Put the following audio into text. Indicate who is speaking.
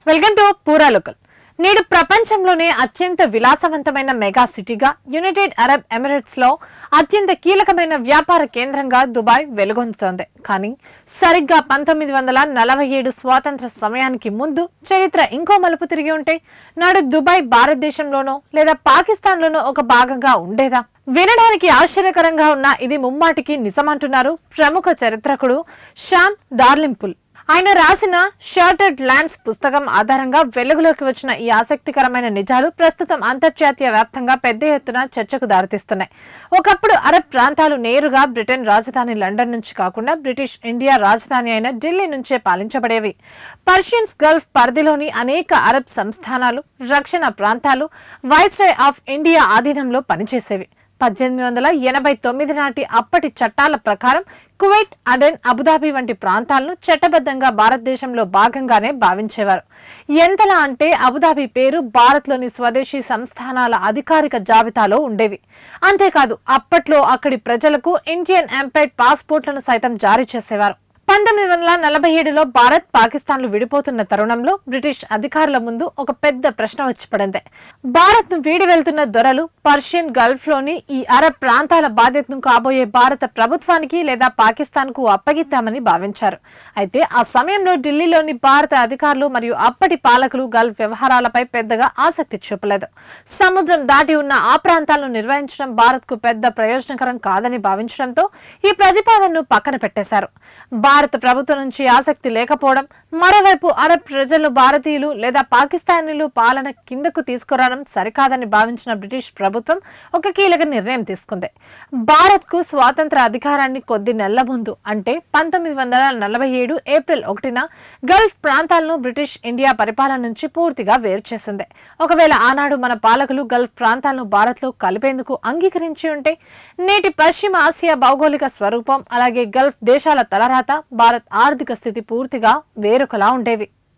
Speaker 1: Welcome to పూరా local. నేడు ప్రపంచంలోనే అత్యంత విలాసవంతమైన మెగా సిటీగా యునైటెడ్ అరబ్ ఎమిరేట్స్ లో అత్యంత కీలకమైన వ్యాపార కేంద్రంగా దుబాయ్ వెలుగొందుతోంది. కానీ సరిగ్గా 1947 స్వాతంత్ర సమయానికి ముందు చరిత్ర ఇంకో మలుపు తిరిగి ఉంటే నాడు దుబాయ్ భారతదేశంలోనో లేదా పాకిస్తాన్లోనో ఒక భాగంగా ఉండేదా? వినడానికి ఆశ్చర్యకరంగా ఉన్న ఇది ముమ్మాటికి నిజమంటున్నారు ప్రముఖ చరిత్రకుడు శ్యామ్ డార్లింపుల్. ఆయన రాసిన షార్టెడ్ ల్యాండ్స్ పుస్తకం ఆధారంగా వెలుగులోకి వచ్చిన ఈ ఆసక్తికరమైన నిజాలు ప్రస్తుతం అంతర్జాతీయ వ్యాప్తంగా పెద్ద ఎత్తున చర్చకు దారితీస్తున్నాయి. ఒకప్పుడు అరబ్ ప్రాంతాలు నేరుగా బ్రిటన్ రాజధాని లండన్ నుంచి కాకుండా బ్రిటిష్ ఇండియా రాజధాని అయిన ఢిల్లీ నుంచే పాలించబడేవి. పర్షియన్స్ గల్ఫ్ పరిధిలోని అనేక అరబ్ సంస్థానాలు, రక్షణ ప్రాంతాలు వైస్రాయ్ ఆఫ్ ఇండియా ఆధీనంలో పనిచేసేవి. 1889 నాటి అప్పటి చట్టాల ప్రకారం కువైట్, అడెన్, అబుదాబి వంటి ప్రాంతాలను చట్టబద్ధంగా భారతదేశంలో భాగంగానే భావించేవారు. ఎంతలా అంటే అబుదాబి పేరు భారత్లోని స్వదేశీ సంస్థానాల అధికారిక జాబితాలో ఉండేవి. అంతేకాదు అప్పట్లో అక్కడి ప్రజలకు ఇండియన్ ఎంపైర్ పాస్పోర్ట్లను సైతం జారీ చేసేవారు. 1947లో భారత్, పాకిస్తాన్లు విడిపోతున్న తరుణంలో బ్రిటిష్ అధికారుల ముందు ఒక పెద్ద ప్రశ్న వచ్చి పడింది. భారత్ ను వీడి వెళ్తున్న దొరలు పర్షియన్ గల్ఫ్ లోని ఈ అరబ్ ప్రాంతాల బాధ్యతను కాబోయే భారత ప్రభుత్వానికి లేదా పాకిస్తాన్ కు అప్పగిద్దామని భావించారు. అయితే ఆ సమయంలో ఢిల్లీలోని భారత అధికారులు మరియు అప్పటి పాలకులు గల్ఫ్ వ్యవహారాలపై పెద్దగా ఆసక్తి చూపలేదు. సముద్రం దాటి ఉన్న ఆ ప్రాంతాలను నిర్వహించడం భారత్ కు పెద్ద ప్రయోజనకరం కాదని భావించడంతో ఈ ప్రతిపాదనను పక్కన పెట్టేశారు. భారత ప్రభుత్వం నుంచి ఆసక్తి లేకపోవడం, మరోవైపు అరబ్ ప్రజలు భారతీయులు లేదా పాకిస్తానీలు పాలన కిందకు తీసుకురావడం సరికాదని భావించిన బ్రిటిష్ ప్రభుత్వం ఒక కీలక నిర్ణయం తీసుకుంది. భారత్ కు స్వాతంత్ర అధికారాన్ని కొద్ది నెలల ముందు అంటే 1947 ఏప్రిల్ 1న గల్ఫ్ ప్రాంతాలను బ్రిటిష్ ఇండియా పరిపాలన నుంచి పూర్తిగా వేరు చేసింది. ఒకవేళ ఆనాడు మన పాలకులు గల్ఫ్ ప్రాంతాలను భారత్ లో కలిపేందుకు అంగీకరించి ఉంటే నేటి పశ్చిమ ఆసియా భౌగోళిక స్వరూపం అలాగే గల్ఫ్ దేశాల తలరాత, భారత్ ఆర్థిక స్థితి పూర్తిగా వేరొకలా ఉండేవి.